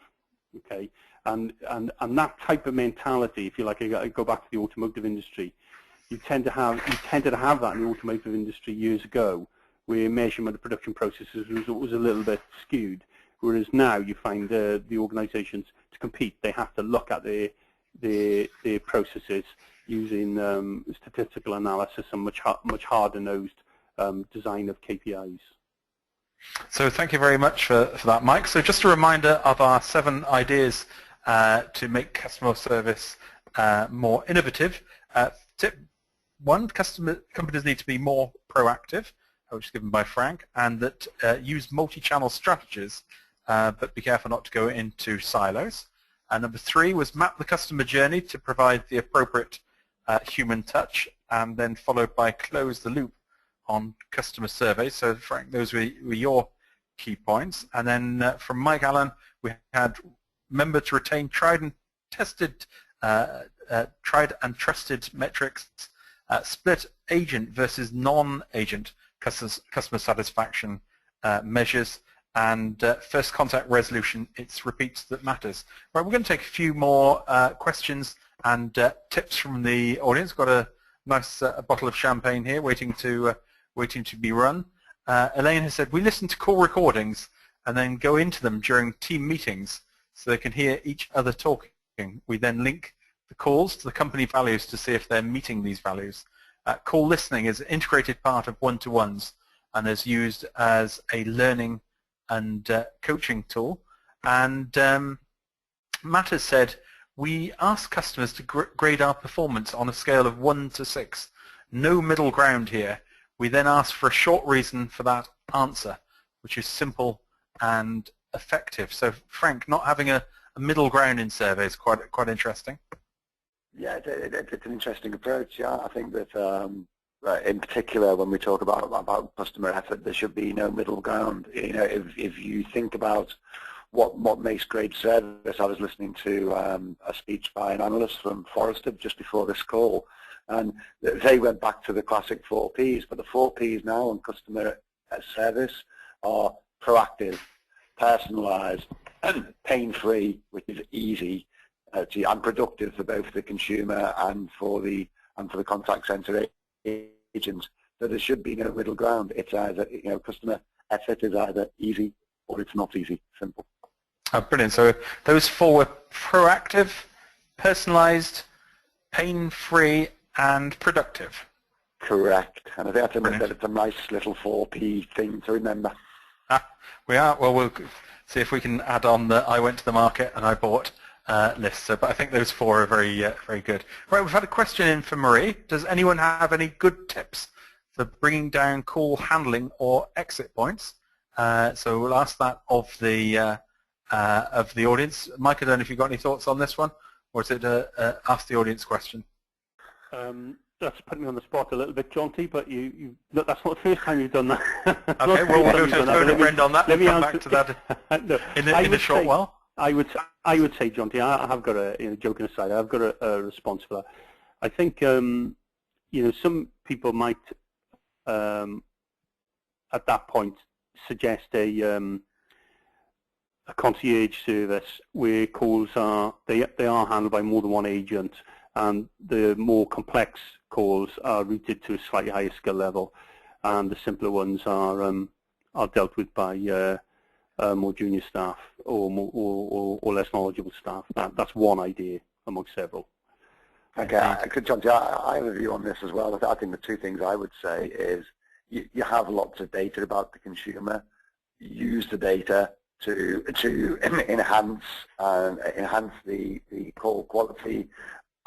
Okay, and that type of mentality, if you like, I go back to the automotive industry. You tended to have that in the automotive industry years ago, where measurement of production processes was a little bit skewed. Whereas now you find the organisations, to compete, they have to look at their processes using statistical analysis and much harder-nosed design of KPIs. So thank you very much for that, Mike. So just a reminder of our 7 ideas to make customer service more innovative. Tip 1, companies need to be more proactive, which is given by Frank, and that use multi-channel strategies, but be careful not to go into silos. And number 3 was map the customer journey to provide the appropriate human touch, and then followed by close the loop on customer surveys. So Frank, those were your key points. And then from Mike Allen, we had remember to retain tried and trusted metrics, split agent versus non-agent customer satisfaction measures, and first contact resolution, it's repeats that matters. Right, we're going to take a few more questions and tips from the audience. Got a nice bottle of champagne here waiting to be run. Elaine has said, we listen to call recordings and then go into them during team meetings so they can hear each other talking. We then link the calls to the company values to see if they're meeting these values. Call listening is an integrated part of one-to-ones and is used as a learning and coaching tool. And Matt has said, we ask customers to grade our performance on a scale of 1 to 6. No middle ground here. We then ask for a short reason for that answer, which is simple and effective. So Frank, not having a middle ground in surveys, quite interesting. Yeah, it's an interesting approach. Yeah, I think that in particular when we talk about customer effort, there should be no middle ground. You know, if you think about what makes great service, I was listening to a speech by an analyst from Forrester just before this call, and they went back to the classic 4 Ps, but the 4 Ps now on customer service are proactive, personalised, pain-free, which is easy and productive for both the consumer and for the contact centre agent. So there should be no middle ground. It's either, customer effort is either easy or it's not easy. Simple. Oh, brilliant. So those four were proactive, personalised, pain-free, and productive. Correct. And I think that's a nice little 4P thing to remember. We are. Well, we'll see if we can add on the I went to the market and I bought list. So, but I think those four are very, very good. Right, we've had a question in for Marie. Does anyone have any good tips for bringing down call handling or exit points? So we'll ask that of the audience. Mike, I don't know if you've got any thoughts on this one, or is it ask the audience question? That's putting me on the spot a little bit, Jonty, but that's not the first time you've done that. Okay, well, we'll go to a friend on that. Let me come back to that no, in a short while. I would say, Jonty, I have got a, joking aside, I've got a response for that. I think, some people might, at that point, suggest a concierge service where calls they are handled by more than one agent, and the more complex calls are routed to a slightly higher skill level, and the simpler ones are dealt with by more junior staff or less knowledgeable staff. That's one idea amongst several. Okay, John, I have a view on this as well. I think the two things I would say is you have lots of data about the consumer. Use the data to enhance the call quality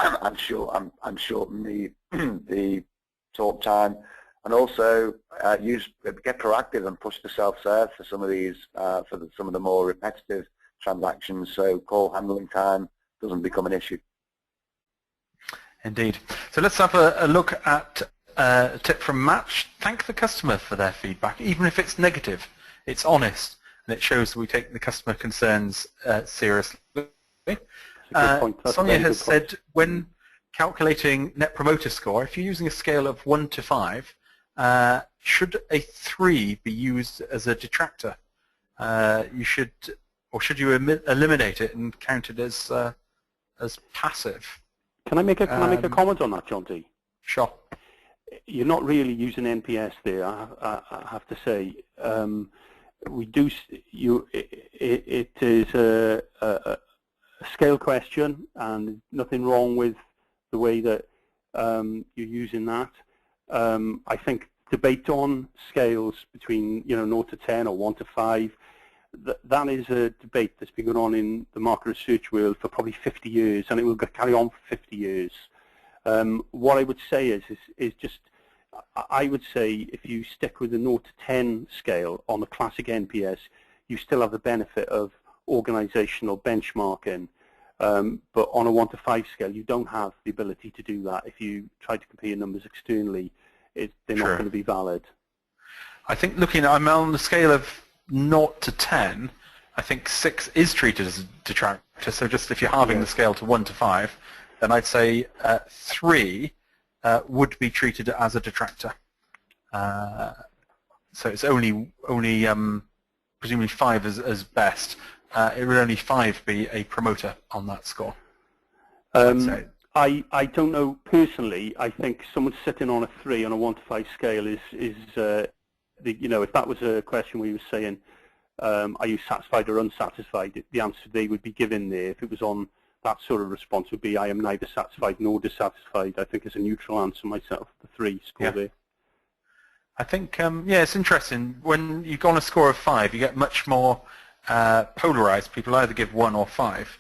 and shorten the talk time, and also get proactive and push the self-serve for some of these some of the more repetitive transactions, so call handling time doesn't become an issue. Indeed. So let's have a look at a tip from Matt. Thank the customer for their feedback, even if it's negative. It's honest, and it shows that we take the customer concerns seriously. Sonia has said, when calculating Net Promoter Score, if you're using a scale of 1 to 5, should a 3 be used as a detractor? Should you eliminate it and count it as passive? Can I make a comment on that, John T? Sure. You're not really using NPS there, I have to say. We do. It is a scale question, and nothing wrong with the way that you're using that. I think debate on scales between 0 to 10 or 1 to 5. That is a debate that's been going on in the market research world for probably 50 years, and it will carry on for 50 years. What I would say is just, I would say if you stick with the 0 to 10 scale on the classic NPS, you still have the benefit of organizational benchmarking. But on a 1 to 5 scale, you don't have the ability to do that. If you try to compare numbers externally, they're not going to be valid. I think I'm on the scale of 0 to 10, I think 6 is treated as a detractor. So just if you're halving the scale to 1 to 5, then I'd say 3 would be treated as a detractor. So it's only presumably 5 as best. It would only 5 be a promoter on that score. I don't know personally. I think someone sitting on a 3 on a 1 to 5 scale is if that was a question where you were saying, are you satisfied or unsatisfied, the answer they would be given there, if it was on that sort of response, would be I am neither satisfied nor dissatisfied. I think it's a neutral answer myself, the 3 score there. I think, it's interesting. When you go on a score of 5, you get much more polarized. People either give 1 or 5.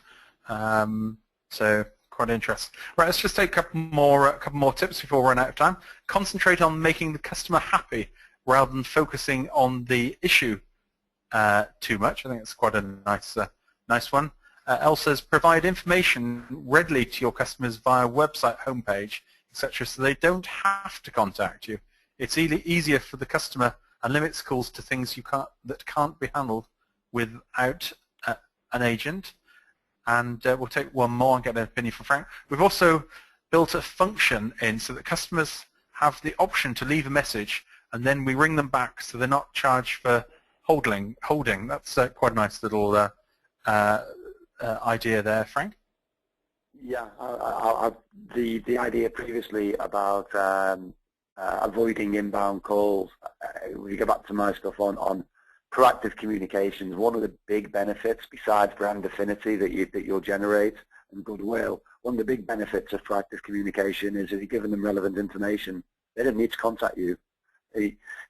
So quite interesting. Right, let's just take a couple more tips before we run out of time. Concentrate on making the customer happy rather than focusing on the issue too much. I think it's quite a nice one. Elle says, provide information readily to your customers via website homepage, etc., so they don't have to contact you. It's easier for the customer and limits calls to things that can't be handled without an agent. And we'll take one more and get an opinion from Frank. We've also built a function in so that customers have the option to leave a message and then we ring them back so they're not charged for holding. That's quite a nice little idea there, Frank. Yeah, the idea previously about avoiding inbound calls, we go back to my stuff on proactive communications. One of the big benefits, besides brand affinity that you'll generate and goodwill, one of the big benefits of proactive communication is if you're giving them relevant information, they don't need to contact you.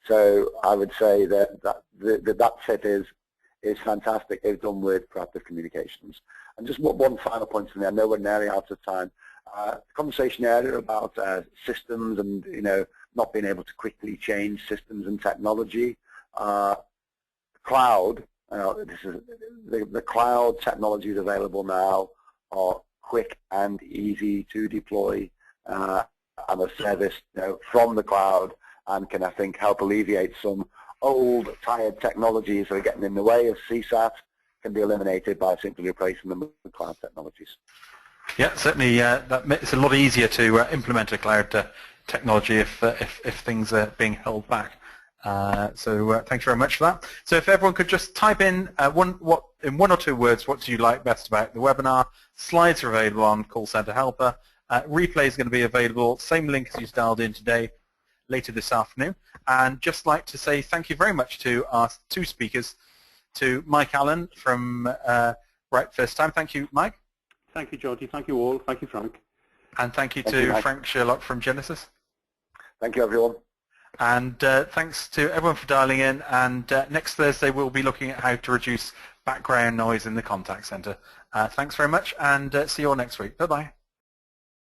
So I would say that tip is fantastic if done with proactive communications. And just one final point from me, I know we're nearly out of time. The conversation earlier about systems and not being able to quickly change systems and technology. Cloud, this is the cloud technologies available now are quick and easy to deploy and a service from the cloud, and can, I think, help alleviate some old, tired technologies that are getting in the way of CSAT, can be eliminated by simply replacing them with cloud technologies. Yeah, certainly that makes it a lot easier to implement a cloud technology if things are being held back. So thank you very much for that. So if everyone could just type in in one or two words, what do you like best about the webinar? Slides are available on Call Center Helper. Replay is going to be available, same link as you dialed in today, later this afternoon. And just like to say thank you very much to our two speakers, to Mike Allen from Right First Time. Thank you, Mike. Thank you, Georgie. Thank you all. Thank you, Frank. And thank you to Frank Sherlock from Genesis. Thank you, everyone. And thanks to everyone for dialing in. And next Thursday, we'll be looking at how to reduce background noise in the contact center. Thanks very much, and see you all next week. Bye-bye.